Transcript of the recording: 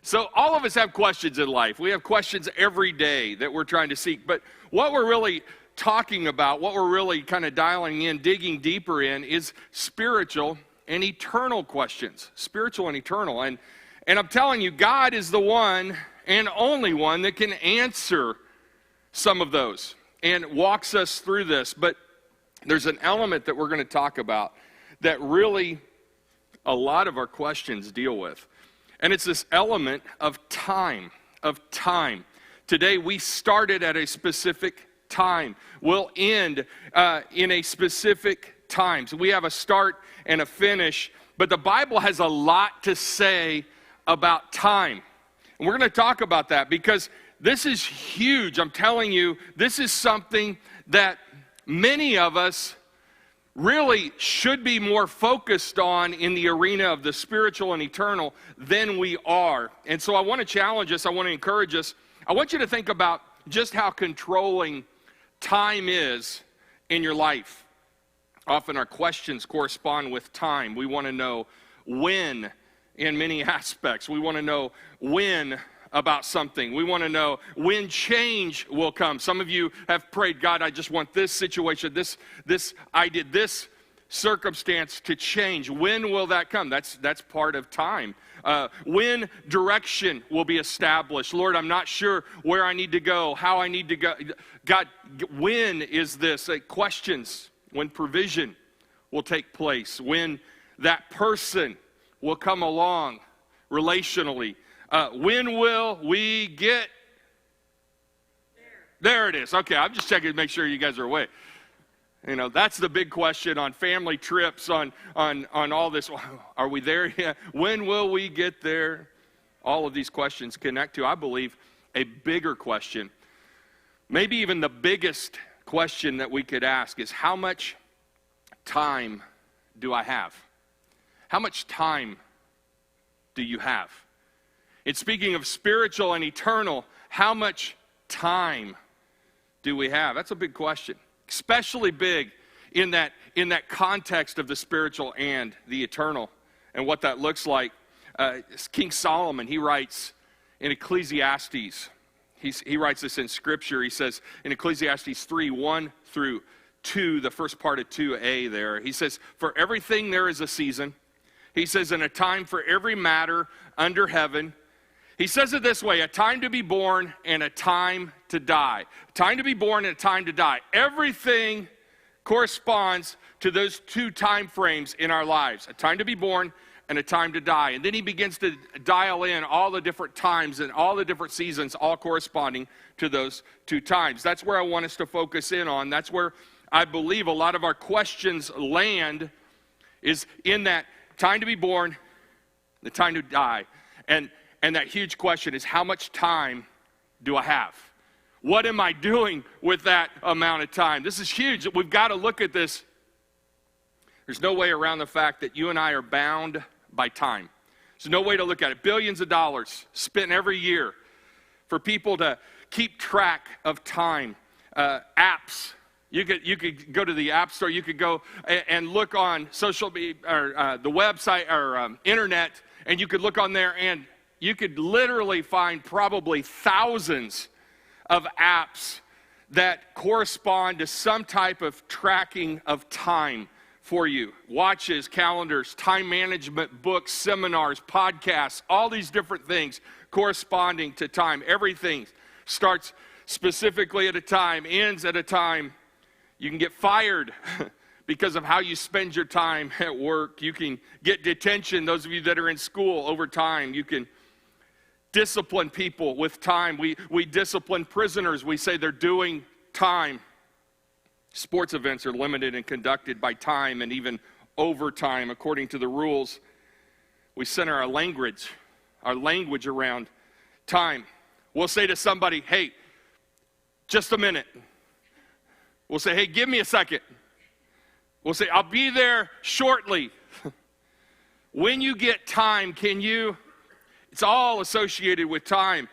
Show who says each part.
Speaker 1: So all of us have questions in life. We have questions every day that we're trying to seek. But what we're really talking about, what we're really kind of dialing in, digging deeper in, is spiritual and eternal questions. Spiritual and eternal. And I'm telling you, God is the one and only one that can answer some of those and walks us through this. But there's an element that we're going to talk about that really a lot of our questions deal with. And it's this element of time, Today we started at a specific time. We'll end in a specific time. So we have a start and a finish. But the Bible has a lot to say about time. And we're going to talk about that because this is huge. I'm telling you, this is something that many of us really should be more focused on in the arena of the spiritual and eternal than we are. And so I want to challenge us. I want to encourage us. I want you to think about just how controlling time is in your life. Often our questions correspond with time. We want to know when in many aspects. We want to know when about something. We want to know when change will come. Some of you have prayed, God, I just want this situation, this circumstance to change. When will that come? That's part of time. When direction will be established. Lord, I'm not sure where I need to go, how I need to go. God, when is this? Questions. When provision will take place. When that person will come along relationally. When will we get? There it is. Okay, I'm just checking to make sure you guys are awake. You know, that's the big question on family trips, on all this. Are we there yet? When will we get there? All of these questions connect to, I believe, a bigger question. Maybe even the biggest question that we could ask is, how much time do I have? How much time do you have? And speaking of spiritual and eternal, how much time do we have? That's a big question. Especially big in that context of the spiritual and the eternal and what that looks like. King Solomon, he writes in Ecclesiastes, he writes this in Scripture. He says in Ecclesiastes 3:1-2, the first part of 2a there, he says, for everything there is a season. He says, and a time for every matter under heaven. He says it this way, a time to be born and a time to die. A time to be born and a time to die. Everything corresponds to those two time frames in our lives. A time to be born and a time to die. And then he begins to dial in all the different times and all the different seasons, all corresponding to those two times. That's where I want us to focus in on. That's where I believe a lot of our questions land, is in that time to be born, the time to die. And that huge question is, how much time do I have? What am I doing with that amount of time? This is huge. We've got to look at this. There's no way around the fact that you and I are bound by time. There's no way to look at it. Billions of dollars spent every year for people to keep track of time. Apps. You could go to the App Store. You could go and look on social media or the website or internet, and you could look on there and you could literally find probably thousands of apps that correspond to some type of tracking of time for you. Watches, calendars, time management books, seminars, podcasts, all these different things corresponding to time. Everything starts specifically at a time, ends at a time. You can get fired because of how you spend your time at work. You can get detention, those of you that are in school, over time. You can discipline people with time. We discipline prisoners. We say they're doing time. Sports events are limited and conducted by time and even overtime according to the rules. We center our language around time. We'll say to somebody, hey, just a minute. We'll say, hey, give me a second. We'll say, I'll be there shortly. When you get time, can you? It's all associated with time.